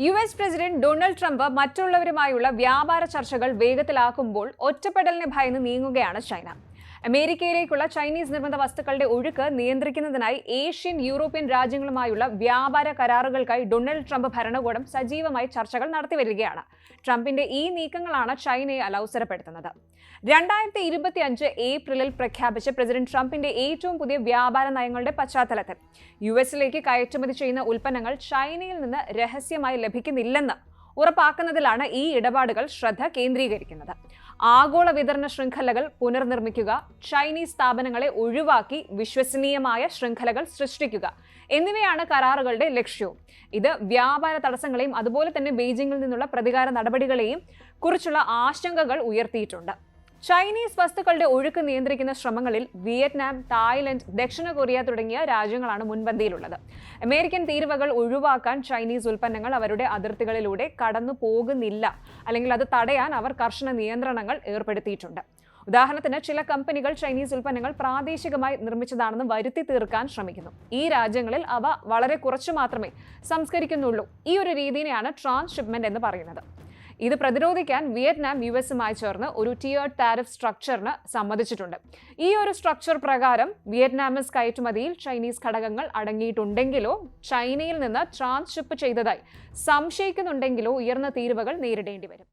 US president Donald Trump മറ്റുള്ളവരുമായുള്ള വ്യാപാര ചർച്ചകൾ വേഗത്തിലാക്കുമ്പോൾ ഒറ്റപ്പെടലിനെ ഭയന്ന് നീങ്ങുകയാണ് ചൈന. അമേരിക്കയിലേക്കുള്ള ചൈനീസ് നിർമ്മിത വസ്തുക്കളുടെ ഒഴുക്ക് നിയന്ത്രിക്കുന്നതിനായി ഏഷ്യൻ, യൂറോപ്യൻ രാജ്യങ്ങളുമായുള്ള വ്യാപാര കരാറുകൾക്കായി ഡൊണാൾഡ് ട്രംപ് ഭരണകൂടം സജീവമായി ചർച്ചകൾ നടത്തിവരികയാണ്. ട്രംപിന്റെ ഈ നീക്കങ്ങളാണ് ചൈനയെ അലൗസരപ്പെടുത്തുന്നത്. 2025 ഏപ്രിലിൽ പ്രഖ്യാപിച്ച പ്രസിഡന്റ് ട്രംപിന്റെ ഏറ്റവും പുതിയ വ്യാപാര നയങ്ങളുടെ പശ്ചാത്തലത്തിൽ യുഎസിലേക്ക് കയറ്റുമതി ചെയ്യുന്ന ഉൽപ്പന്നങ്ങൾ ചൈനയിൽ നിന്ന് രഹസ്യമായി ലഭിക്കുന്നില്ലെന്ന് ഉറപ്പാക്കുന്നതിലാണ് ഈ ഇടപാടുകൾ ശ്രദ്ധ കേന്ദ്രീകരിക്കുന്നത്. ആഗോള വിതരണ ശൃംഖലകൾ പുനർനിർമ്മിക്കുക, ചൈനീസ് സ്ഥാപനങ്ങളെ ഒഴിവാക്കി വിശ്വസനീയമായ ശൃംഖലകൾ സൃഷ്ടിക്കുക എന്നിവയാണ് കരാറുകളുടെ ലക്ഷ്യവും. ഇത് വ്യാപാര തടസ്സങ്ങളെയും അതുപോലെ തന്നെ ബെയ്ജിംഗിൽ നിന്നുള്ള പ്രതികാര നടപടികളെയും കുറിച്ചുള്ള ആശങ്കകൾ ഉയർത്തിയിട്ടുണ്ട്. ചൈനീസ് വസ്തുക്കളുടെ ഒഴുക്ക് നിയന്ത്രിക്കുന്ന ശ്രമങ്ങളിൽ വിയറ്റ്നാം, തായ്ലൻഡ്, ദക്ഷിണ കൊറിയ തുടങ്ങിയ രാജ്യങ്ങളാണ് മുൻപന്തിയിലുള്ളത്. അമേരിക്കൻ തീരുവകൾ ഒഴിവാക്കാൻ ചൈനീസ് ഉൽപ്പന്നങ്ങൾ അവരുടെ അതിർത്തികളിലൂടെ കടന്നു പോകുന്നില്ല, അല്ലെങ്കിൽ അത് തടയാൻ അവർ കർശന നിയന്ത്രണങ്ങൾ ഏർപ്പെടുത്തിയിട്ടുണ്ട്. ഉദാഹരണത്തിന്, ചില കമ്പനികൾ ചൈനീസ് ഉൽപ്പന്നങ്ങൾ പ്രാദേശികമായി നിർമ്മിച്ചതാണെന്ന് വരുത്തി തീർക്കാൻ ശ്രമിക്കുന്നു. ഈ രാജ്യങ്ങളിൽ അവ വളരെ കുറച്ചു മാത്രമേ സംസ്കരിക്കുന്നുള്ളൂ. ഈ ഒരു രീതിയെയാണ് ട്രാൻസ്ഷിപ്മെന്റ് എന്ന് പറയുന്നത്. ഇത് പ്രതിരോധിക്കാൻ വിയറ്റ്നാം യുഎസുമായി ചേർന്ന് ഒരു ടിയേർഡ് താരിഫ് സ്ട്രക്ചറിന് സമ്മതിച്ചിട്ടുണ്ട്. ഈ ഒരു സ്ട്രക്ചർ പ്രകാരം വിയറ്റ്നാമീസ് കയറ്റുമതിയിൽ ചൈനീസ് ഘടകങ്ങൾ അടങ്ങിയിട്ടുണ്ടെങ്കിലോ ചൈനയിൽ നിന്ന് ട്രാൻസ്ഷിപ്പ് ചെയ്തതായി സംശയിക്കുന്നുണ്ടെങ്കിലോ ഉയർന്ന തീരുവകൾ നേരിടേണ്ടി വരും.